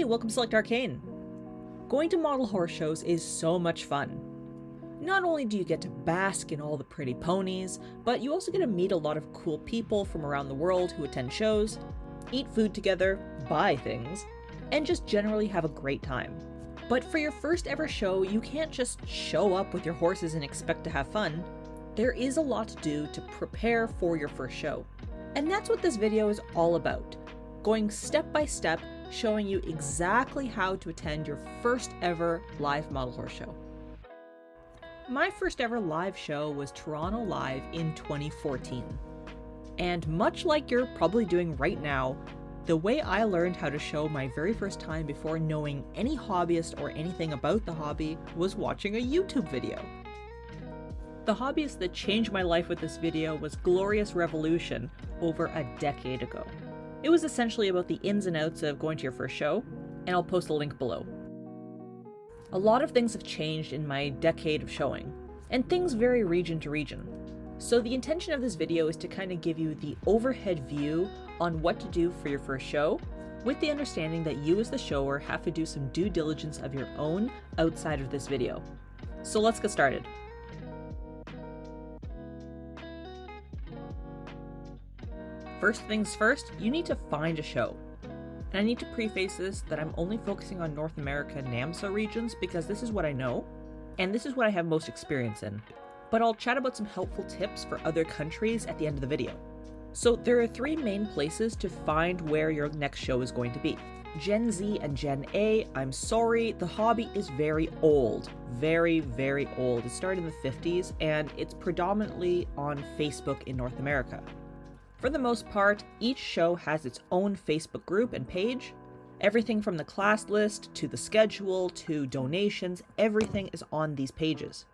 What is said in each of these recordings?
welcome to Select Arcane. Going to model horse shows is so much fun. Not only do you get to bask in all the pretty ponies, but you also get to meet a lot of cool people from around the world who attend shows, eat food together, buy things, and just generally have a great time. But for your first ever show, you can't just show up with your horses and expect to have fun. There is a lot to do to prepare for your first show. And that's what this video is all about. Going step by step, showing you exactly how to attend your first ever live model horse show. My first ever live show was Toronto Live in 2014. And much like you're probably doing right now, the way I learned how to show my very first time before knowing any hobbyist or anything about the hobby was watching a YouTube video. The hobbyist that changed my life with this video was Glorious Revolution over a decade ago. It was essentially about the ins and outs of going to your first show, and I'll post a link below. A lot of things have changed in my decade of showing, and things vary region to region. So the intention of this video is to kind of give you the overhead view on what to do for your first show, with the understanding that you as the shower have to do some due diligence of your own outside of this video. So let's get started. First things first, you need to find a show. And I need to preface this that I'm only focusing on North America NAMSA regions because this is what I know, and this is what I have most experience in. But I'll chat about some helpful tips for other countries at the end of the video. So there are three main places to find where your next show is going to be. Gen Z and Gen A, I'm sorry, the hobby is very old. Very, very old. It started in the 50s, and it's predominantly on Facebook in North America. For the most part, each show has its own Facebook group and page. Everything from the class list to the schedule to donations, everything is on these pages.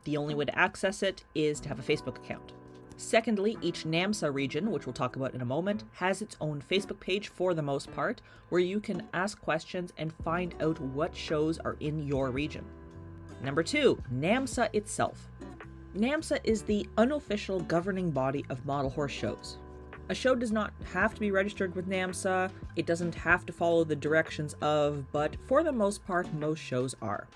The only way to access it is to have a Facebook account. Secondly, each NAMSA region, which we'll talk about in a moment, has its own Facebook page for the most part, where you can ask questions and find out what shows are in your region. Number 2, NAMSA itself. NAMSA is the unofficial governing body of model horse shows. A show does not have to be registered with NAMSA, it doesn't have to follow the directions of, but for the most part, most shows are.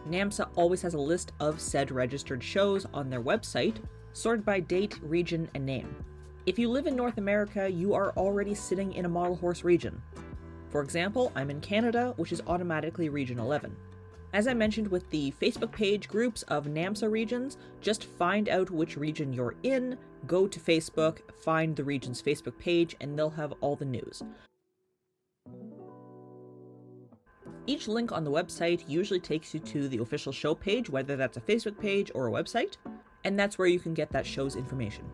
NAMSA always has a list of said registered shows on their website, sorted by date, region, and name. If you live in North America, you are already sitting in a model horse region. For example, I'm in Canada, which is automatically Region 11. As I mentioned with the Facebook page groups of NAMSA regions, just find out which region you're in, go to Facebook, find the region's Facebook page, and they'll have all the news. Each link on the website usually takes you to the official show page, whether that's a Facebook page or a website, and that's where you can get that show's information.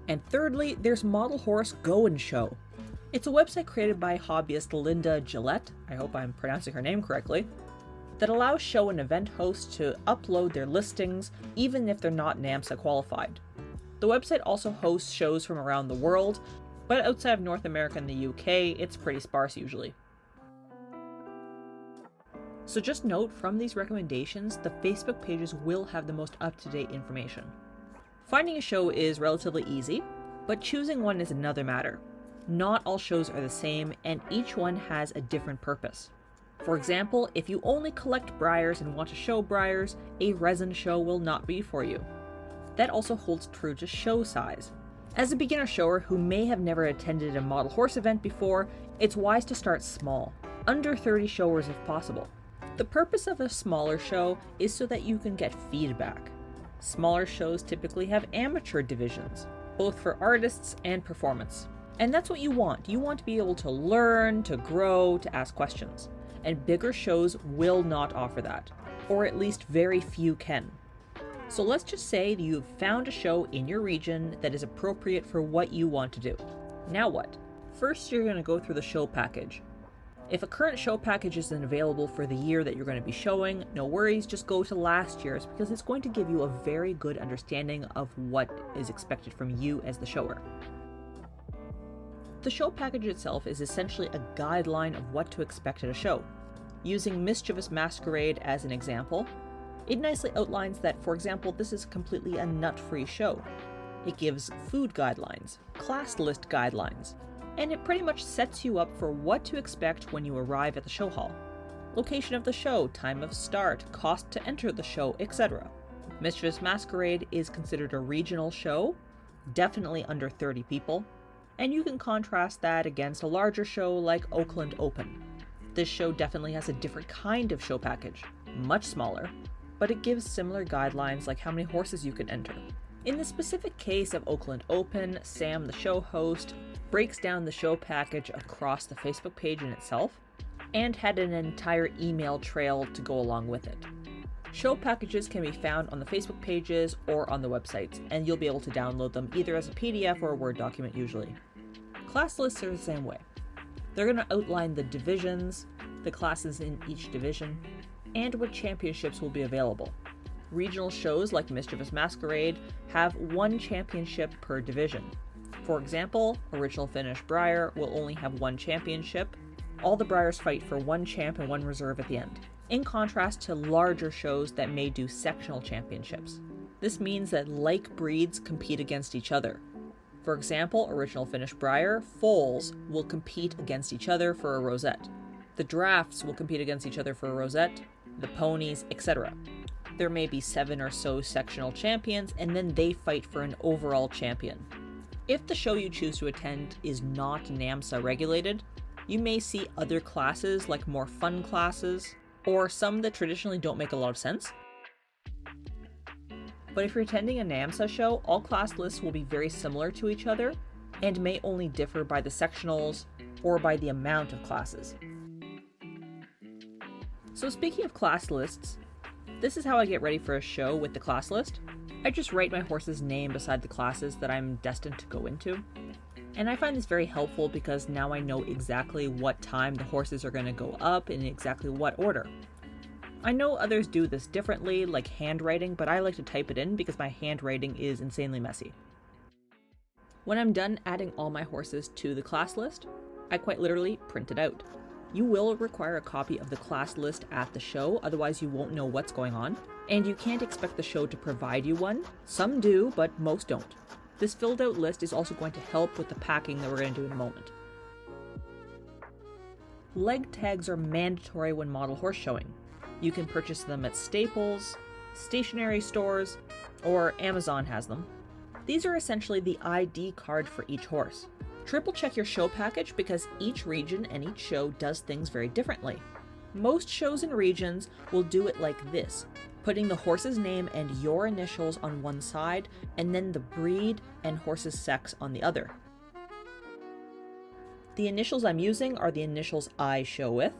And thirdly, there's Model Horse Go and Show. It's a website created by hobbyist Linda Gillette, I hope I'm pronouncing her name correctly, that allows show and event hosts to upload their listings even if they're not NAMSA qualified. The website also hosts shows from around the world, but outside of North America and the UK, it's pretty sparse usually. So just note from these recommendations, the Facebook pages will have the most up-to-date information. Finding a show is relatively easy, but choosing one is another matter. Not all shows are the same, and each one has a different purpose. For example, if you only collect briars and want to show briars, a resin show will not be for you. That also holds true to show size. As a beginner shower who may have never attended a model horse event before, it's wise to start small, under 30 showers if possible. The purpose of a smaller show is so that you can get feedback. Smaller shows typically have amateur divisions, both for artists and performance. And that's what you want. You want to be able to learn, to grow, to ask questions. And bigger shows will not offer that, or at least very few can. So let's just say that you've found a show in your region that is appropriate for what you want to do. Now what? First, you're going to go through the show package. If a current show package isn't available for the year that you're going to be showing, no worries, just go to last year's because it's going to give you a very good understanding of what is expected from you as the shower. The show package itself is essentially a guideline of what to expect at a show. Using Mischievous Masquerade as an example, it nicely outlines that, for example, this is completely a nut-free show. It gives food guidelines, class list guidelines, and it pretty much sets you up for what to expect when you arrive at the show hall. Location of the show, time of start, cost to enter the show, etc. Mischievous Masquerade is considered a regional show, definitely under 30 people, and you can contrast that against a larger show like Oakland Open. This show definitely has a different kind of show package, much smaller, but it gives similar guidelines like how many horses you can enter. In the specific case of Oakland Open, Sam, the show host, breaks down the show package across the Facebook page in itself, and had an entire email trail to go along with it. Show packages can be found on the Facebook pages or on the websites, and you'll be able to download them either as a PDF or a Word document usually. Class lists are the same way. They're going to outline the divisions, the classes in each division, and what championships will be available. Regional shows like Mischievous Masquerade have one championship per division. For example, Original Finish Briar will only have one championship. All the Briars fight for one champ and one reserve at the end, in contrast to larger shows that may do sectional championships. This means that like breeds compete against each other. For example, Original Finish Briar foals will compete against each other for a rosette. The drafts will compete against each other for a rosette, the ponies, etc. There may be 7 or so sectional champions, and then they fight for an overall champion. If the show you choose to attend is not NAMSA regulated, you may see other classes like more fun classes, or some that traditionally don't make a lot of sense. But if you're attending a NAMSA show, all class lists will be very similar to each other, and may only differ by the sectionals or by the amount of classes. So speaking of class lists, this is how I get ready for a show with the class list. I just write my horse's name beside the classes that I'm destined to go into. And I find this very helpful because now I know exactly what time the horses are going to go up in exactly what order. I know others do this differently, like handwriting, but I like to type it in because my handwriting is insanely messy. When I'm done adding all my horses to the class list, I quite literally print it out. You will require a copy of the class list at the show, otherwise you won't know what's going on, and you can't expect the show to provide you one. Some do, but most don't. This filled out list is also going to help with the packing that we're going to do in a moment. Leg tags are mandatory when model horse showing. You can purchase them at Staples, stationery stores, or Amazon has them. These are essentially the ID card for each horse. Triple check your show package because each region and each show does things very differently. Most shows and regions will do it like this, putting the horse's name and your initials on one side, and then the breed and horse's sex on the other. The initials I'm using are the initials I show with.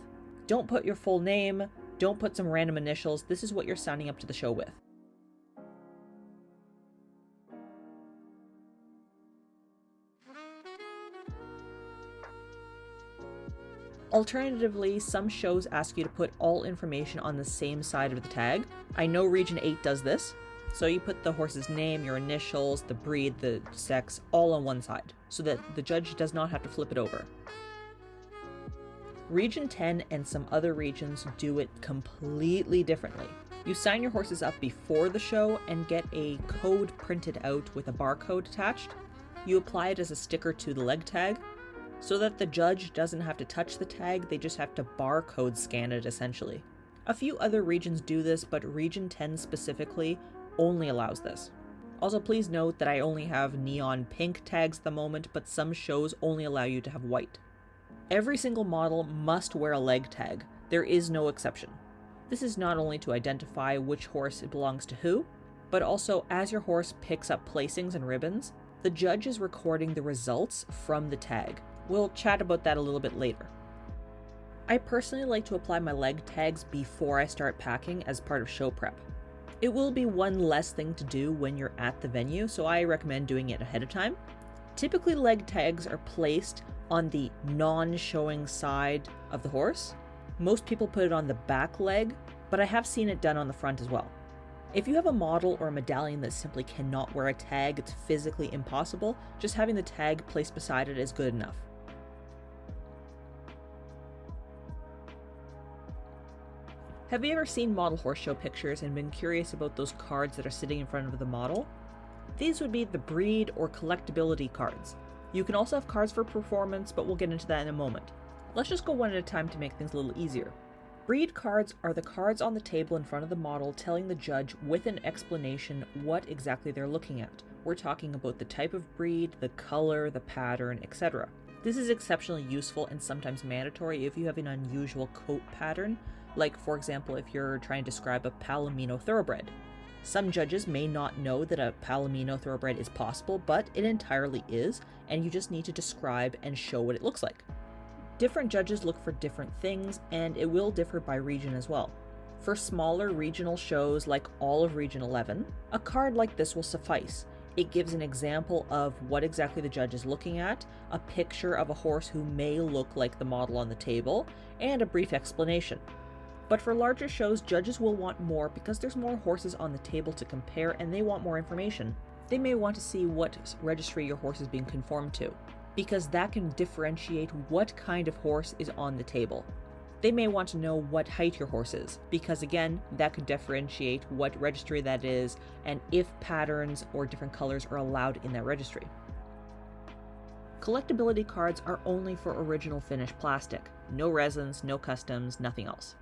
Don't put your full name, don't put some random initials, this is what you're signing up to the show with. Alternatively, some shows ask you to put all information on the same side of the tag. I know Region 8 does this, so you put the horse's name, your initials, the breed, the sex, all on one side, so that the judge does not have to flip it over. Region 10 and some other regions do it completely differently. You sign your horses up before the show and get a code printed out with a barcode attached. You apply it as a sticker to the leg tag, so that the judge doesn't have to touch the tag, they just have to barcode scan it essentially. A few other regions do this, but Region 10 specifically only allows this. Also, please note that I only have neon pink tags at the moment, but some shows only allow you to have white. Every single model must wear a leg tag. There is no exception. This is not only to identify which horse it belongs to who, but also as your horse picks up placings and ribbons, the judge is recording the results from the tag. We'll chat about that a little bit later. I personally like to apply my leg tags before I start packing as part of show prep. It will be one less thing to do when you're at the venue, so I recommend doing it ahead of time. Typically, leg tags are placed on the non-showing side of the horse. Most people put it on the back leg, but I have seen it done on the front as well. If you have a model or a medallion that simply cannot wear a tag, it's physically impossible, just having the tag placed beside it is good enough. Have you ever seen model horse show pictures and been curious about those cards that are sitting in front of the model? These would be the breed or collectability cards. You can also have cards for performance, but we'll get into that in a moment. Let's just go one at a time to make things a little easier. Breed cards are the cards on the table in front of the model telling the judge with an explanation what exactly they're looking at. We're talking about the type of breed, the color, the pattern, etc. This is exceptionally useful and sometimes mandatory if you have an unusual coat pattern, like for example if you're trying to describe a Palomino thoroughbred. Some judges may not know that a Palomino thoroughbred is possible, but it entirely is, and you just need to describe and show what it looks like. Different judges look for different things, and it will differ by region as well. For smaller regional shows like all of Region 11, a card like this will suffice. It gives an example of what exactly the judge is looking at, a picture of a horse who may look like the model on the table, and a brief explanation. But for larger shows, judges will want more because there's more horses on the table to compare and they want more information. They may want to see what registry your horse is being conformed to, because that can differentiate what kind of horse is on the table. They may want to know what height your horse is, because again, that could differentiate what registry that is and if patterns or different colors are allowed in that registry. Collectability cards are only for original finished plastic. No resins, no customs, nothing else.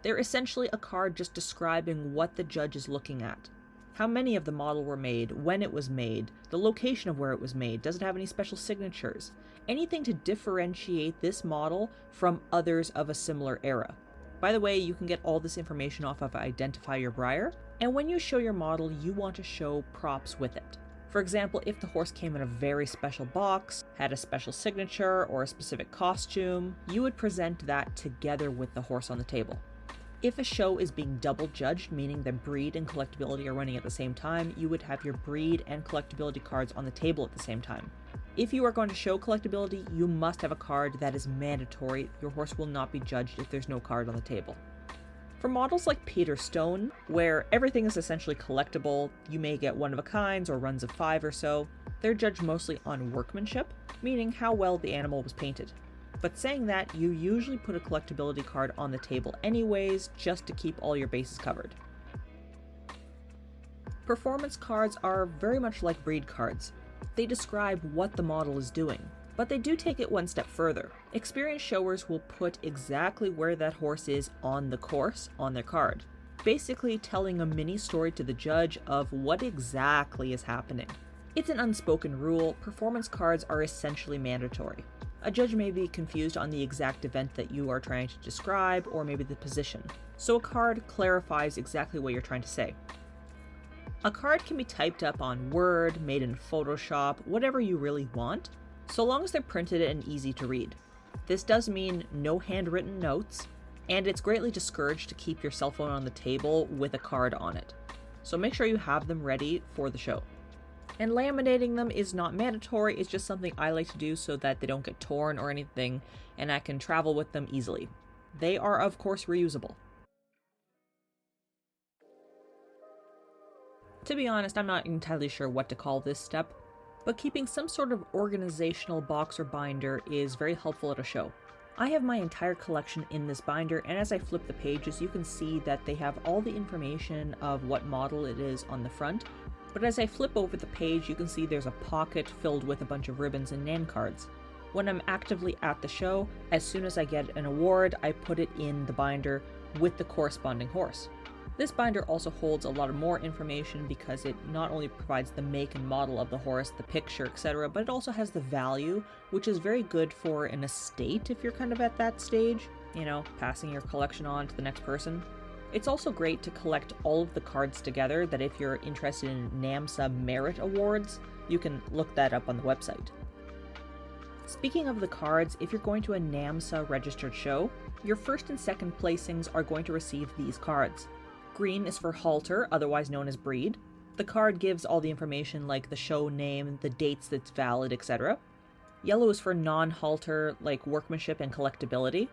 They're essentially a card just describing what the judge is looking at. How many of the model were made, when it was made, the location of where it was made, does it have any special signatures? Anything to differentiate this model from others of a similar era. By the way, you can get all this information off of Identify Your Breyer, and when you show your model, you want to show props with it. For example, if the horse came in a very special box, had a special signature, or a specific costume, you would present that together with the horse on the table. If a show is being double judged, meaning that breed and collectability are running at the same time, you would have your breed and collectability cards on the table at the same time. If you are going to show collectability, you must have a card that is mandatory. Your horse will not be judged if there's no card on the table. For models like Peter Stone, where everything is essentially collectible, you may get one of a kinds or runs of 5 or so, they're judged mostly on workmanship, meaning how well the animal was painted. But saying that, you usually put a collectability card on the table anyways, just to keep all your bases covered. Performance cards are very much like breed cards. They describe what the model is doing, but they do take it one step further. Experienced showers will put exactly where that horse is on the course on their card, basically telling a mini story to the judge of what exactly is happening. It's an unspoken rule, performance cards are essentially mandatory. A judge may be confused on the exact event that you are trying to describe, or maybe the position, so a card clarifies exactly what you're trying to say. A card can be typed up on Word, made in Photoshop, whatever you really want, so long as they're printed and easy to read. This does mean no handwritten notes, and it's greatly discouraged to keep your cell phone on the table with a card on it. So make sure you have them ready for the show. And laminating them is not mandatory, it's just something I like to do so that they don't get torn or anything, and I can travel with them easily. They are of course reusable. To be honest, I'm not entirely sure what to call this step, but keeping some sort of organizational box or binder is very helpful at a show. I have my entire collection in this binder, and as I flip the pages you can see that they have all the information of what model it is on the front, but as I flip over the page you can see there's a pocket filled with a bunch of ribbons and name cards. When I'm actively at the show, as soon as I get an award, I put it in the binder with the corresponding horse. This binder also holds a lot of more information because it not only provides the make and model of the horse, the picture, etc., but it also has the value, which is very good for an estate if you're kind of at that stage, passing your collection on to the next person. It's also great to collect all of the cards together, that if you're interested in NAMSA Merit Awards, you can look that up on the website. Speaking of the cards, if you're going to a NAMSA registered show, your first and second placings are going to receive these cards. Green is for halter, otherwise known as breed. The card gives all the information like the show name, the dates that's valid, etc. Yellow is for non-halter, like workmanship and collectability.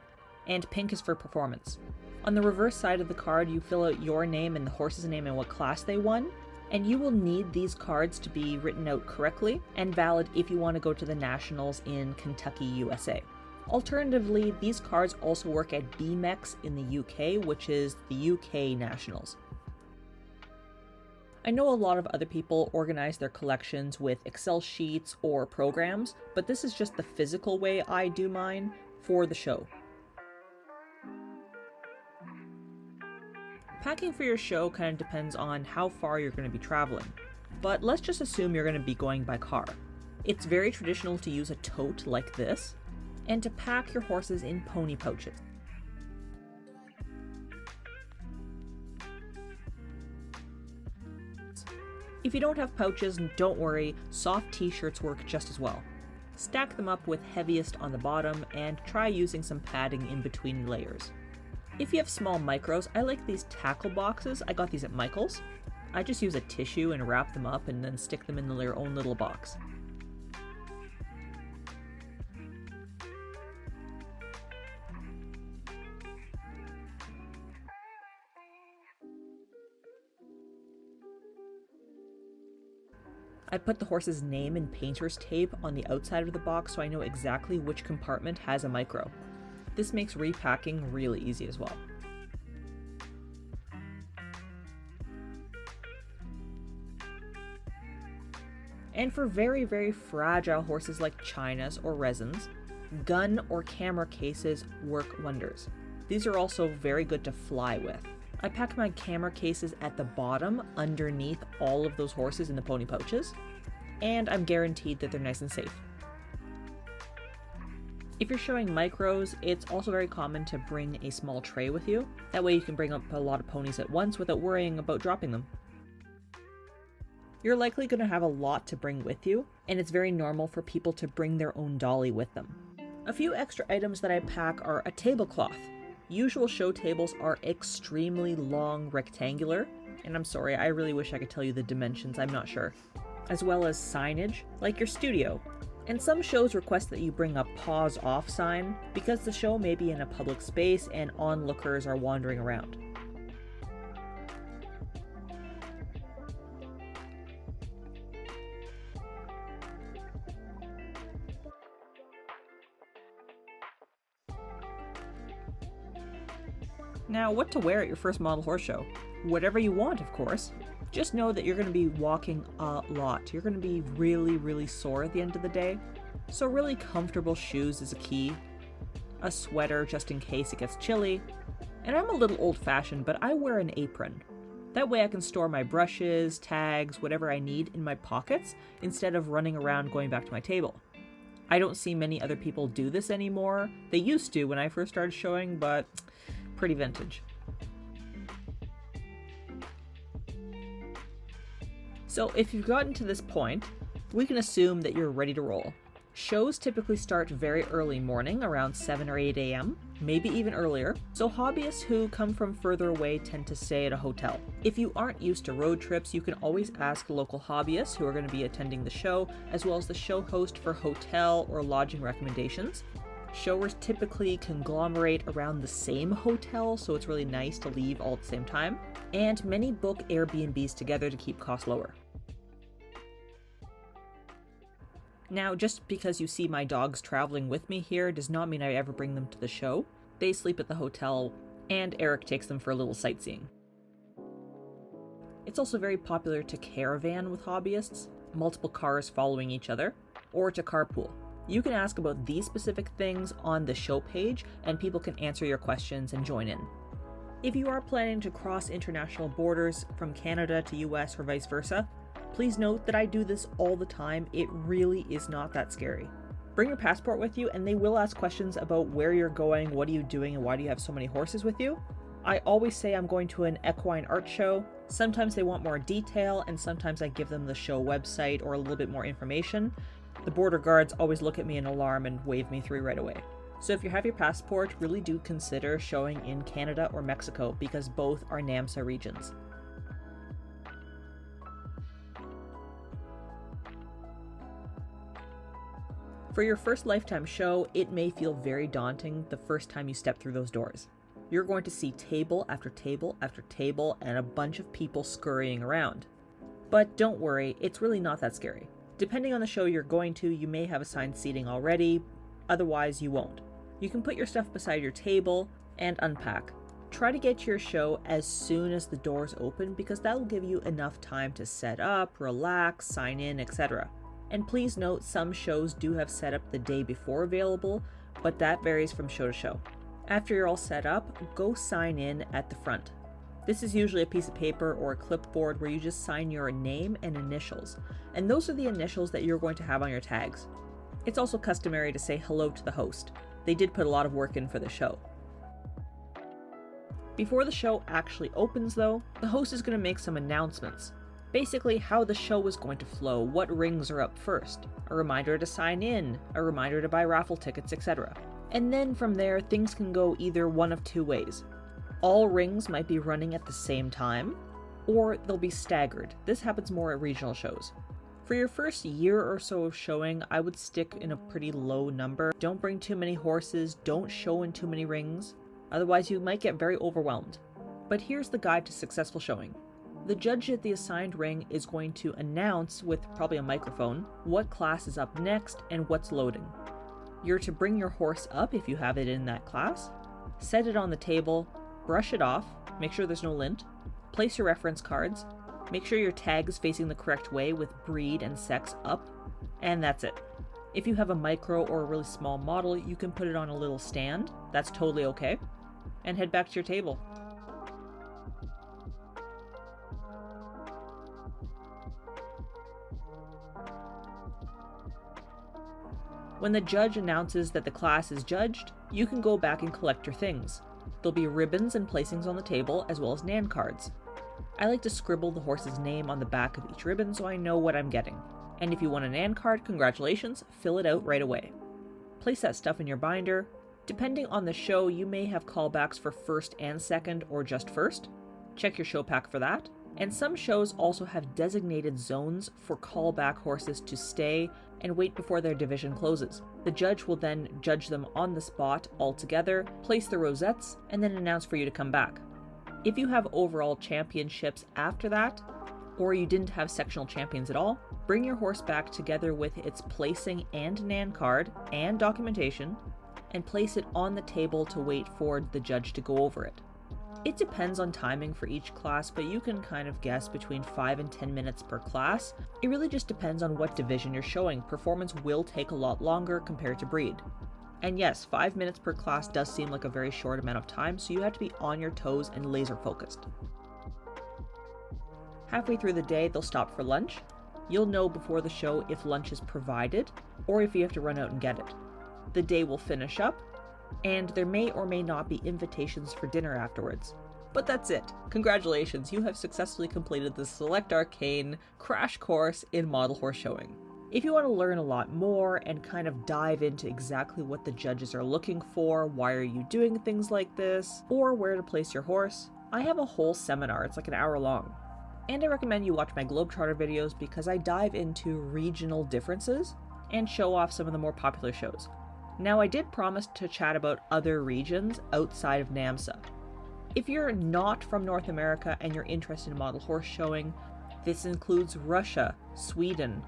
And pink is for performance. On the reverse side of the card, you fill out your name and the horse's name and what class they won, and you will need these cards to be written out correctly and valid if you want to go to the nationals in Kentucky, USA. Alternatively, these cards also work at BMEX in the UK, which is the UK nationals. I know a lot of other people organize their collections with Excel sheets or programs, but this is just the physical way I do mine for the show. Packing for your show kind of depends on how far you're going to be traveling, but let's just assume you're going to be going by car. It's very traditional to use a tote like this, and to pack your horses in pony pouches. If you don't have pouches, don't worry, soft t-shirts work just as well. Stack them up with heaviest on the bottom and try using some padding in between layers. If you have small micros, I like these tackle boxes. I got these at Michael's. I just use a tissue and wrap them up and then stick them in their own little box. I put the horse's name in painter's tape on the outside of the box so I know exactly which compartment has a micro. This makes repacking really easy as well. And for very, very fragile horses like chinas or resins, gun or camera cases work wonders. These are also very good to fly with. I pack my camera cases at the bottom underneath all of those horses in the pony pouches, and I'm guaranteed that they're nice and safe. If you're showing micros, it's also very common to bring a small tray with you. That way you can bring up a lot of ponies at once without worrying about dropping them. You're likely going to have a lot to bring with you, and it's very normal for people to bring their own dolly with them. A few extra items that I pack are a tablecloth. Usual show tables are extremely long, rectangular, and I'm sorry, I really wish I could tell you the dimensions, I'm not sure. As well as signage, like your studio. And some shows request that you bring a pause off sign, because the show may be in a public space and onlookers are wandering around. Now, what to wear at your first model horse show? Whatever you want, of course. Just know that you're going to be walking a lot. You're going to be really, really sore at the end of the day. So really comfortable shoes is a key. A sweater just in case it gets chilly. And I'm a little old-fashioned, but I wear an apron. That way I can store my brushes, tags, whatever I need in my pockets instead of running around going back to my table. I don't see many other people do this anymore. They used to when I first started showing, but pretty vintage. So if you've gotten to this point, we can assume that you're ready to roll. Shows typically start very early morning, around 7 or 8 a.m., maybe even earlier, so hobbyists who come from further away tend to stay at a hotel. If you aren't used to road trips, you can always ask local hobbyists who are going to be attending the show, as well as the show host for hotel or lodging recommendations. Showers typically conglomerate around the same hotel, so it's really nice to leave all at the same time, and many book Airbnbs together to keep costs lower. Now, just because you see my dogs traveling with me here does not mean I ever bring them to the show. They sleep at the hotel, and Eric takes them for a little sightseeing. It's also very popular to caravan with hobbyists, multiple cars following each other, or to carpool. You can ask about these specific things on the show page, and people can answer your questions and join in. If you are planning to cross international borders from Canada to US or vice versa, please note that I do this all the time. It really is not that scary. Bring your passport with you, and they will ask questions about where you're going, what are you doing, and why do you have so many horses with you. I always say I'm going to an equine art show. Sometimes they want more detail, and sometimes I give them the show website or a little bit more information. The border guards always look at me in alarm and wave me through right away. So if you have your passport, really do consider showing in Canada or Mexico, because both are NAMSA regions. For your first lifetime show, it may feel very daunting the first time you step through those doors. You're going to see table after table after table and a bunch of people scurrying around. But don't worry, it's really not that scary. Depending on the show you're going to, you may have assigned seating already, otherwise you won't. You can put your stuff beside your table and unpack. Try to get to your show as soon as the doors open because that will give you enough time to set up, relax, sign in, etc. And please note, some shows do have setup the day before available, but that varies from show to show. After you're all set up, go sign in at the front. This is usually a piece of paper or a clipboard where you just sign your name and initials, and those are the initials that you're going to have on your tags. It's also customary to say hello to the host. They did put a lot of work in for the show. Before the show actually opens though, the host is going to make some announcements. Basically how the show is going to flow, what rings are up first, a reminder to sign in, a reminder to buy raffle tickets, etc. And then from there, things can go either one of two ways. All rings might be running at the same time, or they'll be staggered. This happens more at regional shows. For your first year or so of showing, I would stick in a pretty low number. Don't bring too many horses, don't show in too many rings. Otherwise, you might get very overwhelmed. But here's the guide to successful showing. The judge at the assigned ring is going to announce, with probably a microphone, what class is up next and what's loading. You're to bring your horse up if you have it in that class, set it on the table, brush it off, make sure there's no lint, place your reference cards, make sure your tag is facing the correct way with breed and sex up, and that's it. If you have a micro or a really small model, you can put it on a little stand, that's totally okay, and head back to your table. When the judge announces that the class is judged, you can go back and collect your things. There'll be ribbons and placings on the table, as well as NAN cards. I like to scribble the horse's name on the back of each ribbon so I know what I'm getting. And if you want a NAN card, congratulations, fill it out right away. Place that stuff in your binder. Depending on the show, you may have callbacks for first and second, or just first. Check your show pack for that. And some shows also have designated zones for callback horses to stay and wait before their division closes. The judge will then judge them on the spot all together, place the rosettes, and then announce for you to come back. If you have overall championships after that, or you didn't have sectional champions at all, bring your horse back together with its placing and NAN card and documentation, and place it on the table to wait for the judge to go over it. It depends on timing for each class, but you can kind of guess between 5 and 10 minutes per class. It really just depends on what division you're showing. Performance will take a lot longer compared to breed. And yes, 5 minutes per class does seem like a very short amount of time, so you have to be on your toes and laser focused. Halfway through the day, they'll stop for lunch. You'll know before the show if lunch is provided, or if you have to run out and get it. The day will finish up, and there may or may not be invitations for dinner afterwards. But that's it. Congratulations, you have successfully completed the Select Arcane crash course in model horse showing. If you want to learn a lot more and kind of dive into exactly what the judges are looking for, why are you doing things like this, or where to place your horse, I have a whole seminar. It's like an hour long. And I recommend you watch my Globetrotter videos because I dive into regional differences and show off some of the more popular shows. Now, I did promise to chat about other regions outside of NAMSA. If you're not from North America and you're interested in model horse showing, this includes Russia, Sweden,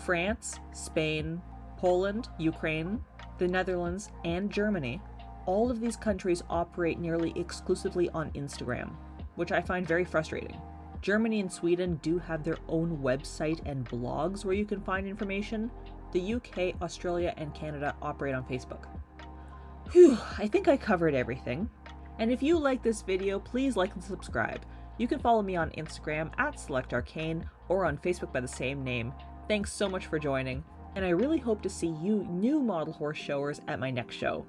France, Spain, Poland, Ukraine, the Netherlands, and Germany. All of these countries operate nearly exclusively on Instagram, which I find very frustrating. Germany and Sweden do have their own website and blogs where you can find information. The UK, Australia, and Canada operate on Facebook. Whew, I think I covered everything. And if you like this video, please like and subscribe. You can follow me on Instagram at SelectArcane or on Facebook by the same name. Thanks so much for joining, and I really hope to see you new model horse showers at my next show.